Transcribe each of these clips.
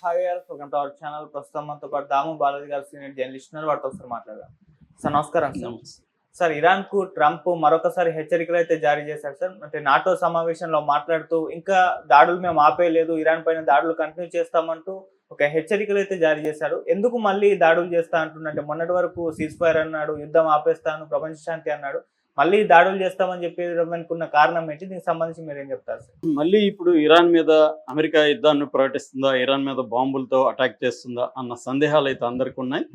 Hi గారు, welcome to our channel. ప్రస్తుతం మనతో పాటు దాము బాలాజీ గారు సీనియర్ జర్నలిస్ట్ ఉన్నారు. వారితో ఒకసారి మాట్లాడదాం. సార్ నమస్కారం సార్. నమస్తే. సార్, ఇరాన్ కు ట్రంప్ మరొకసారి హెచ్చరికలు అయితే జారీ చేశారు సార్. అంటే నాటో సమావేశంలో మాట్లాడుతూ ఇంకా దాడులు మేము ఆపేయలేదు, ఇరాన్ పైన దాడులు కంటిన్యూ చేస్తామంటూ ఒక హెచ్చరికలు అయితే జారీ చేశాడు. ఎందుకు మళ్ళీ దాడులు చేస్తా అంటున్నట్టే? మొన్నటి వరకు సీజ్ ఫైర్ అన్నాడు, యుద్ధం ఆపేస్తాను, ప్రపంచ శాంతి అన్నాడు. మళ్ళీ దాడులు చేస్తామని చెప్పేదానికి కారణం ఏంటి? దీనికి సంబంధించి మీరు ఏం చెప్తారు సార్? మళ్ళీ ఇప్పుడు ఇరాన్ మీద అమెరికా యుద్ధాన్ని ప్రకటిస్తుందా, ఇరాన్ మీద బాంబులతో అటాక్ చేస్తుందా అన్న సందేహాలు అయితే అందరికీ ఉన్నాయి.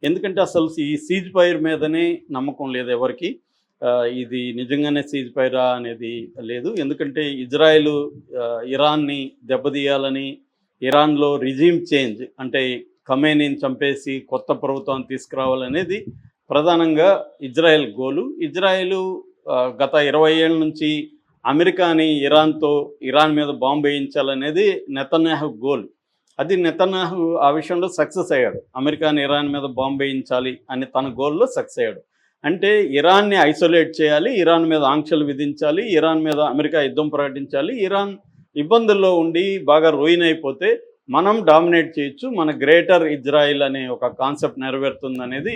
ఎందుకంటే అసలు ఈ సీజ్ ఫైర్ మీదనే నమ్మకం లేదు ఎవరికి. ఇది నిజంగానే సీజ్ ఫైరా అనేది లేదు. ఎందుకంటే ఇజ్రాయెల్ ఇరాన్ని దెబ్బతీయాలని, ఇరాన్లో రిజీమ్ చేంజ్ అంటే ఖమేనీని చంపేసి కొత్త ప్రభుత్వాన్ని తీసుకురావాలనేది ప్రధానంగా ఇజ్రాయెల్ గోలు. ఇజ్రాయెల్ గత 20 ఏళ్ళ నుంచి అమెరికాని ఇరాన్ మీద బాంబు వేయించాలనేది నెతన్యాహు గోల్. అది నెతన్యాహు ఆ విషయంలో సక్సెస్ అయ్యాడు. అమెరికాని ఇరాన్ మీద బాంబు వేయించాలి అని తన గోల్లో సక్సెస్ అయ్యాడు. అంటే ఇరాన్ని ఐసోలేట్ చేయాలి, ఇరాన్ మీద ఆంక్షలు విధించాలి, ఇరాన్ మీద అమెరికా యుద్ధం ప్రకటించాలి. ఇరాన్ ఇబ్బందుల్లో ఉండి బాగా రూయిన్ అయిపోతే మనం డామినేట్ చేయొచ్చు, మన గ్రేటర్ ఇజ్రాయిల్ అనే ఒక కాన్సెప్ట్ నెరవేరుతుంది అనేది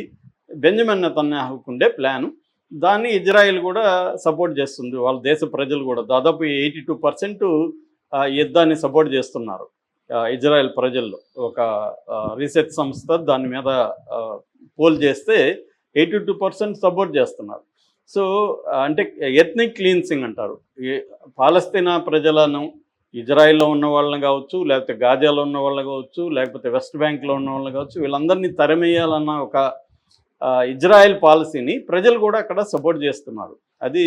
బెంజమిన్ నెతన్యాహుకు ఉండే ప్లాను. దాన్ని ఇజ్రాయెల్ కూడా సపోర్ట్ చేస్తుంది. వాళ్ళ దేశ ప్రజలు కూడా దాదాపు 82% యుద్ధాన్ని సపోర్ట్ చేస్తున్నారు ఇజ్రాయెల్ ప్రజల్లో. ఒక రీసెర్చ్ సంస్థ దాని మీద పోల్ చేస్తే 82% సపోర్ట్ చేస్తున్నారు. సో అంటే ఎథ్నిక్ క్లీన్సింగ్ అంటారు. పాలస్తీనా ప్రజలను, ఇజ్రాయెల్లో ఉన్న వాళ్ళని కావచ్చు, లేకపోతే గాజాలో ఉన్న వాళ్ళని కావచ్చు, లేకపోతే వెస్ట్ బ్యాంక్లో ఉన్న వాళ్ళని కావచ్చు, వీళ్ళందరినీ తరిమేయాలన్న ఒక ఇజ్రాయెల్ పాలసీని ప్రజలు కూడా అక్కడ సపోర్ట్ చేస్తున్నారు. అది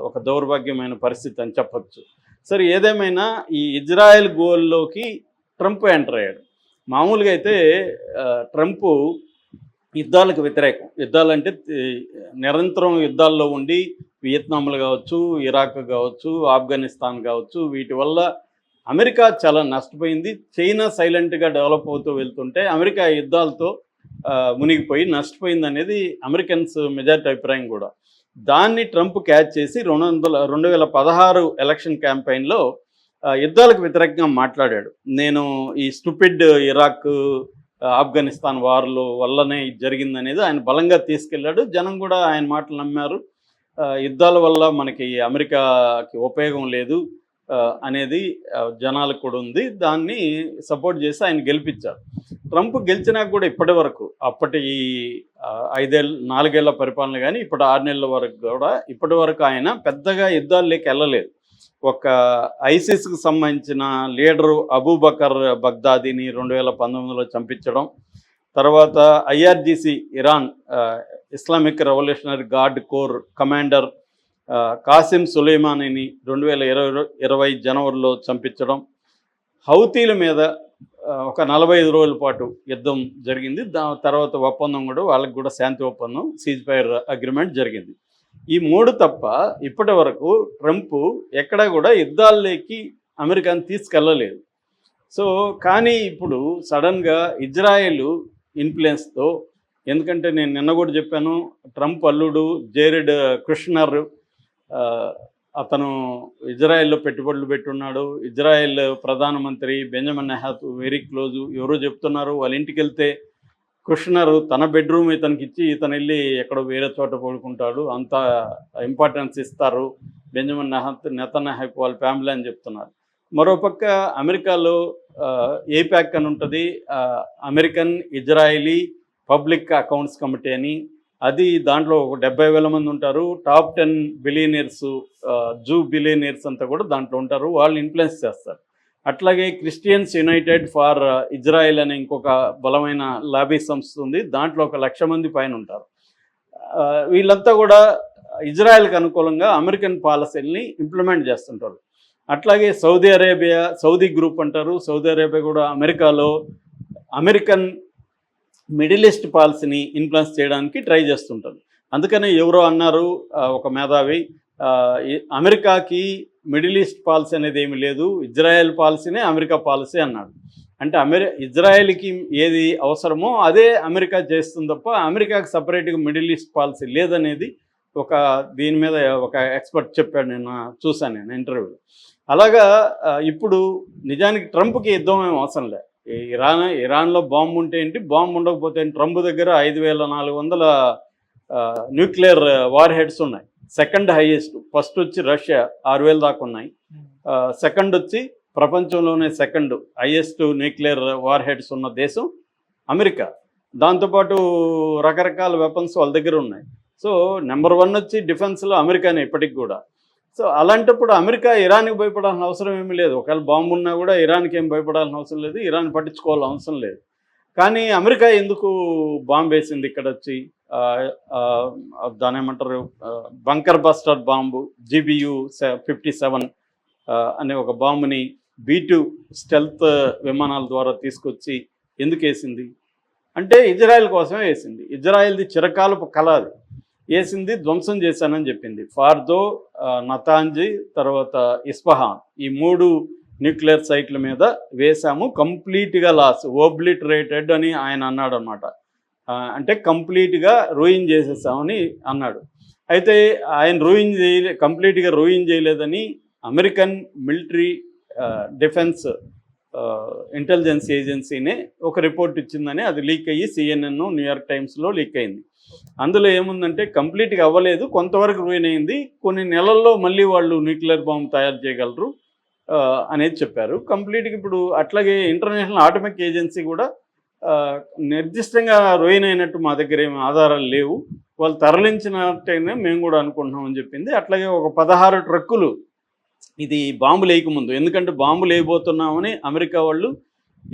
ఒక దౌర్భాగ్యమైన పరిస్థితి అని చెప్పచ్చు. సరే, ఏదేమైనా ఈ ఇజ్రాయెల్ గోల్లోకి ట్రంప్ ఎంటర్ అయ్యాడు. మామూలుగా అయితే ట్రంప్ యుద్ధాలకు వ్యతిరేకం. యుద్ధాలంటే నిరంతరం యుద్ధాల్లో ఉండి వియత్నాంలు కావచ్చు, ఇరాక్ కావచ్చు, ఆఫ్ఘనిస్తాన్ కావచ్చు, వీటి వల్ల అమెరికా చాలా నష్టపోయింది. చైనా సైలెంట్గా డెవలప్ అవుతూ వెళ్తుంటే అమెరికా యుద్ధాలతో మునిగిపోయి నష్టపోయింది అనేది అమెరికన్స్ మెజారిటీ అభిప్రాయం కూడా. దాన్ని ట్రంప్ క్యాచ్ చేసి 2016 ఎలక్షన్ క్యాంపెయిన్లో యుద్ధాలకు వ్యతిరేకంగా మాట్లాడాడు. నేను ఈ స్టూపిడ్ ఇరాక్, ఆఫ్ఘనిస్తాన్ వార్లు వల్లనే జరిగిందనేది ఆయన బలంగా తీసుకెళ్ళాడు. జనం కూడా ఆయన మాటలు నమ్మారు. యుద్ధాల వల్ల మనకి అమెరికాకి ఉపయోగం లేదు అనేది జనాలకు కూడా ఉంది. దాన్ని సపోర్ట్ చేసి ఆయన గెలిపించారు. ట్రంప్ గెలిచినాక కూడా ఇప్పటి వరకు, అప్పటి 4 ఏళ్ల పరిపాలన కానీ ఇప్పుడు 6 నెలల వరకు కూడా ఇప్పటి వరకు ఆయన పెద్దగా యుద్ధాల్లోకి వెళ్ళలేదు. ఒక ఐసిస్కి సంబంధించిన లీడరు అబూబకర్ బగ్దాదీని 2019లో చంపించడం, తర్వాత IRGC Iran Islamic revolutionary guard corps commander Qasem సులేమానీని 2020 జనవరిలో చంపించడం, హౌతీల మీద ఒక 45 రోజుల పాటు యుద్ధం జరిగింది. తర్వాత ఒప్పందం కూడా, వాళ్ళకి కూడా శాంతి ఒప్పందం, సీజ్ ఫైర్ అగ్రిమెంట్ జరిగింది. ఈ 3 తప్ప ఇప్పటి వరకు ట్రంప్ ఎక్కడా కూడా యుద్ధాల్లోకి అమెరికాని తీసుకెళ్ళలేదు. సో కానీ ఇప్పుడు సడన్గా ఇజ్రాయెల్ ఇన్ఫ్లుయెన్స్తో, ఎందుకంటే నేను నిన్న కూడా చెప్పాను, ట్రంప్ అల్లుడు జేరెడ్ కుష్నర్ అతను ఇజ్రాయెల్లో పెట్టుబడులు పెట్టున్నాడు. ఇజ్రాయెల్ ప్రధానమంత్రి బెంజమిన్ నెతన్యాహు వెరీ క్లోజు. ఎవరో చెప్తున్నారు వాళ్ళ ఇంటికి వెళ్తే కుష్నర్ తన బెడ్రూమ్ ఇతనికి ఇచ్చి ఇతను వెళ్ళి ఎక్కడో వేరే చోట పడుకుంటాడు, అంత ఇంపార్టెన్స్ ఇస్తారు బెంజమిన్ నెతన్యాహుకు వాళ్ళ ఫ్యామిలీ అని చెప్తున్నారు. మరోపక్క అమెరికాలో ఏపాక్ అని ఉంటుంది, American Israeli public accounts committee అని. అది దాంట్లో ఒక 70,000 మంది ఉంటారు. టాప్ 10 బిలియనీర్స్, జూ బిలియనీర్స్ అంతా కూడా దాంట్లో ఉంటారు. వాళ్ళు ఇన్ఫ్లుయెన్స్ చేస్తారు. అట్లాగే క్రిస్టియన్స్ యునైటెడ్ ఫర్ ఇజ్రాయెల్ అనే ఇంకొక బలమైన లాబీ సంస్థ ఉంది. దాంట్లో 1,00,000 మంది పైన ఉంటారు. వీళ్ళంతా కూడా ఇజ్రాయెల్కి అనుకూలంగా అమెరికన్ పాలసీల్ని ఇంప్లిమెంట్ చేస్తుంటారు. అట్లాగే సౌదీ గ్రూప్ అంటారు. సౌదీ అరేబియా కూడా అమెరికాలో అమెరికన్ మిడిల్ ఈస్ట్ పాలసీని ఇన్ఫ్లుయెన్స్ చేయడానికి ట్రై చేస్తుంటారు. అందుకనే ఎవరో అన్నారు, ఒక మేధావి, అమెరికాకి మిడిల్ ఈస్ట్ పాలసీ అనేది ఏమీ లేదు, ఇజ్రాయెల్ పాలసీనే అమెరికా పాలసీ అన్నాడు. అంటే ఇజ్రాయెల్కి ఏది అవసరమో అదే అమెరికా చేస్తుంది తప్ప అమెరికాకి సపరేట్గా మిడిల్ ఈస్ట్ పాలసీ లేదనేది దీని మీద ఒక ఎక్స్పర్ట్ చెప్పాడు. నేను చూశాను ఇంటర్వ్యూలో. అలాగా ఇప్పుడు నిజానికి ట్రంప్కి యుద్ధం ఏం అవసరం లేదు. ఇరాన్లో బాంబు ఉంటే ఏంటి, బాంబు ఉండకపోతే ఏంటి? ట్రంప్ దగ్గర 5,400 న్యూక్లియర్ వార్ హెడ్స్ ఉన్నాయి, సెకండ్ హైయెస్ట్. ఫస్ట్ వచ్చి రష్యా 6,000 దాకా ఉన్నాయి. సెకండ్ వచ్చి ప్రపంచంలోనే second highest nuclear war heads ఉన్న దేశం అమెరికా. దాంతోపాటు రకరకాల వెపన్స్ వాళ్ళ దగ్గర ఉన్నాయి. సో నెంబర్ 1 వచ్చి డిఫెన్స్లో అమెరికానే ఇప్పటికి కూడా. సో అలాంటప్పుడు అమెరికా ఇరాన్కి భయపడాల్సిన అవసరం ఏమీ లేదు. ఒకవేళ బాంబు ఉన్నా కూడా ఇరాన్కి ఏం భయపడాల్సిన అవసరం లేదు, ఇరాన్ పట్టించుకోవాల్సిన అవసరం లేదు. కానీ అమెరికా ఎందుకు బాంబు వేసింది ఇక్కడ వచ్చి? దాని ఏమంటారు, బంకర్ బస్టర్ బాంబు GBU 57 అనే ఒక బాంబుని B-2 స్టెల్త్ విమానాల ద్వారా తీసుకొచ్చి ఎందుకు వేసింది అంటే ఇజ్రాయెల్ కోసమే వేసింది. ఇజ్రాయెల్ది చిరకాలపు కళ అది. వేసింది, ధ్వంసం చేశానని చెప్పింది. ఫార్దో, నతాంజీ, తర్వాత ఇస్ఫహాన్, ఈ 3 న్యూక్లియర్ సైట్ల మీద వేశాము, కంప్లీట్గా లాస్, ఓబ్లిటరేటెడ్ అని ఆయన అన్నాడు అనమాట. అంటే కంప్లీట్గా రూయిన్ చేసేసామని అన్నాడు. అయితే ఆయన కంప్లీట్గా రూయిన్ చేయలేదని అమెరికన్ మిలిటరీ డిఫెన్స్ ఇంటెలిజెన్స్ ఏజెన్సీనే ఒక రిపోర్ట్ ఇచ్చిందని, అది లీక్ అయ్యి CNN, న్యూయార్క్ టైమ్స్లో లీక్ అయింది. అందులో ఏముందంటే కంప్లీట్గా అవ్వలేదు, కొంతవరకు రూయిన్ అయింది, కొన్ని నెలల్లో మళ్ళీ వాళ్ళు న్యూక్లియర్ బాంబు తయారు చేయగలరు అనేది చెప్పారు. కంప్లీట్గా ఇప్పుడు అట్లాగే ఇంటర్నేషనల్ ఆటమిక్ ఏజెన్సీ కూడా నిర్దిష్టంగా రూయిన్ అయినట్టు మా దగ్గర ఏమి ఆధారాలు లేవు, వాళ్ళు తరలించినట్టయినా మేము కూడా అనుకుంటున్నామని చెప్పింది. అట్లాగే ఒక 16 ట్రక్కులు ఇది బాంబు లేకముందు, ఎందుకంటే బాంబు లేకపోతున్నామని అమెరికా వాళ్ళు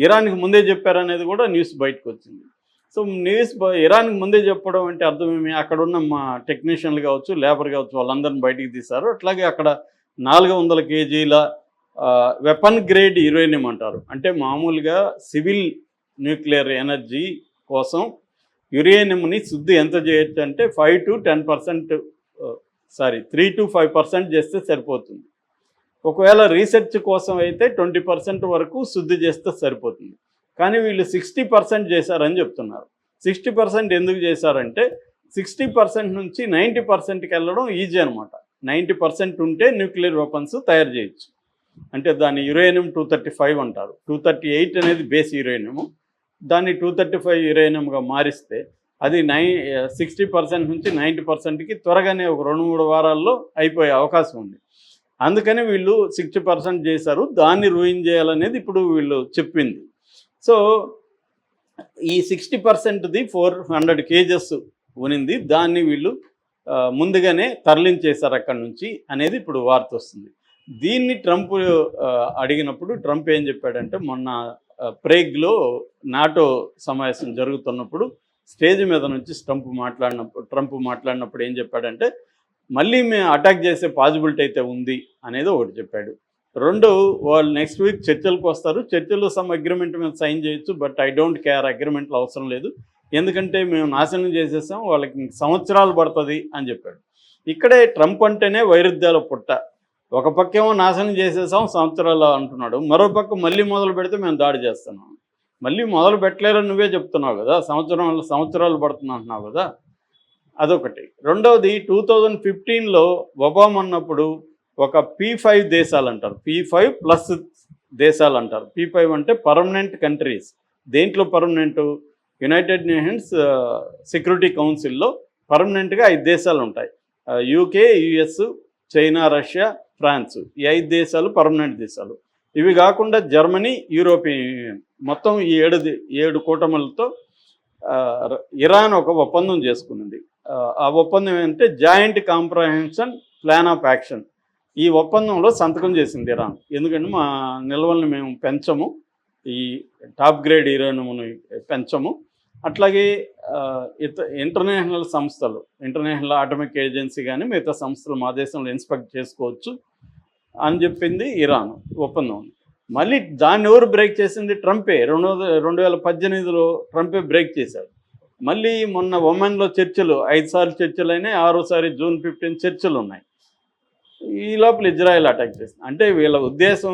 ఇరాన్కి ముందే చెప్పారనేది కూడా న్యూస్ బయటకు వచ్చింది. సో ఇరాన్కి ముందే చెప్పడం అంటే అర్థమేమి? అక్కడ ఉన్న మా టెక్నీషియన్లు కావచ్చు, లేబర్ కావచ్చు, వాళ్ళందరిని బయటికి తీశారు. అట్లాగే అక్కడ 400 kgల వెపన్ గ్రేడ్ యురేనియం అంటారు, అంటే మామూలుగా సివిల్ న్యూక్లియర్ ఎనర్జీ కోసం యురేనియంని శుద్ధి ఎంత చేయొచ్చు అంటే 3 to 5% చేస్తే సరిపోతుంది. ఒకవేళ రీసెర్చ్ కోసం అయితే 20% వరకు శుద్ధి చేస్తే సరిపోతుంది. కానీ వీళ్ళు 60% చేశారని చెప్తున్నారు. 60% ఎందుకు చేశారంటే 60% నుంచి 90%కి వెళ్ళడం ఈజీ అనమాట. 90% ఉంటే న్యూక్లియర్ వెపన్స్ తయారు చేయొచ్చు. అంటే దాన్ని యురేనియం 235 అంటారు. 238 అనేది బేస్ యురేనియము, దాన్ని 235 యురేనియంగా మారిస్తే అది 60% నుంచి 90%కి త్వరగానే ఒక 2-3 వారాల్లో అయిపోయే అవకాశం ఉంది. అందుకని వీళ్ళు 60% చేశారు, దాన్ని రూయిన్ చేయాలనేది ఇప్పుడు వీళ్ళు చెప్పింది. సో ఈ 60%ది 400 kgs ఉనింది, దాన్ని వీళ్ళు ముందుగానే తరలించేశారు అక్కడి నుంచి అనేది ఇప్పుడు వార్త వస్తుంది. దీన్ని ట్రంప్ అడిగినప్పుడు ట్రంప్ ఏం చెప్పాడంటే, మొన్న ప్రేగ్లో నాటో సమావేశం జరుగుతున్నప్పుడు స్టేజ్ మీద నుంచి ట్రంప్ మాట్లాడినప్పుడు ఏం చెప్పాడంటే, మళ్ళీ మేము అటాక్ చేసే పాసిబిలిటీ అయితే ఉంది అనేది ఒకటి చెప్పాడు. 2, వాళ్ళు నెక్స్ట్ వీక్ చర్చలకు వస్తారు, చర్చల్లో సమ్ అగ్రిమెంట్ మీద సైన్ చేయొచ్చు, బట్ ఐ డోంట్ కేర్, అగ్రిమెంట్లు అవసరం లేదు, ఎందుకంటే మేము నాశనం చేసేసాం, వాళ్ళకి సంవత్సరాలు పడుతుంది అని చెప్పాడు. ఇక్కడే ట్రంప్ అంటేనే వైరుధ్యాల పుట్ట. ఒక పక్కేమో నాశనం చేసేసాం సంవత్సరాలు అంటున్నాడు, మరో పక్క మళ్ళీ మొదలు పెడితే మేము దాడి చేస్తున్నాం. మళ్ళీ మొదలు పెట్టలేరని నువ్వే చెప్తున్నావు కదా, సంవత్సరాలు పడుతున్నా అంటున్నావు కదా, అదొకటి. రెండవది 2015లో ఒబామా ఉన్నప్పుడు ఒక P5 దేశాలు అంటారు, P5+ దేశాలు అంటారు. P5 అంటే పర్మనెంట్ కంట్రీస్. దేంట్లో పర్మనెంట్? యునైటెడ్ నేషన్స్ సెక్యూరిటీ కౌన్సిల్లో పర్మనెంట్గా 5 దేశాలు ఉంటాయి. UK, US, China, Russia, France, ఈ 5 దేశాలు పర్మనెంట్ దేశాలు. ఇవి కాకుండా జర్మనీ, యూరోపియన్ యూనియన్, మొత్తం ఈ 7 కూటములతో ఇరాన్ ఒక ఒప్పందం చేసుకున్నది. ఆ ఒప్పందం ఏంటంటే joint comprehension plan of action. ఈ ఒప్పందంలో సంతకం చేసింది ఇరాన్. ఎందుకంటే మా నిల్వల్ని మేము పెంచము, ఈ టాప్ గ్రేడ్ యురేనియంను పెంచము, అట్లాగే ఇంటర్నేషనల్ సంస్థలు, ఇంటర్నేషనల్ ఆటమిక్ ఏజెన్సీ కానీ మిగతా సంస్థలు మా దేశంలో ఇన్స్పెక్ట్ చేసుకోవచ్చు అని చెప్పింది ఇరాన్ ఒప్పందం. మళ్ళీ దాన్ని ఎవరు బ్రేక్ చేసింది? ట్రంపే. 2018లో ట్రంపే బ్రేక్ చేశాడు. మళ్ళీ మొన్న ఒమన్లో చర్చలు 5 సార్లు చర్చలు అయినాయి, 6వసారి June 15 చర్చలు ఉన్నాయి. ఈ లోపల ఇజ్రాయెల్ అటాక్ చేసింది. అంటే వీళ్ళ ఉద్దేశం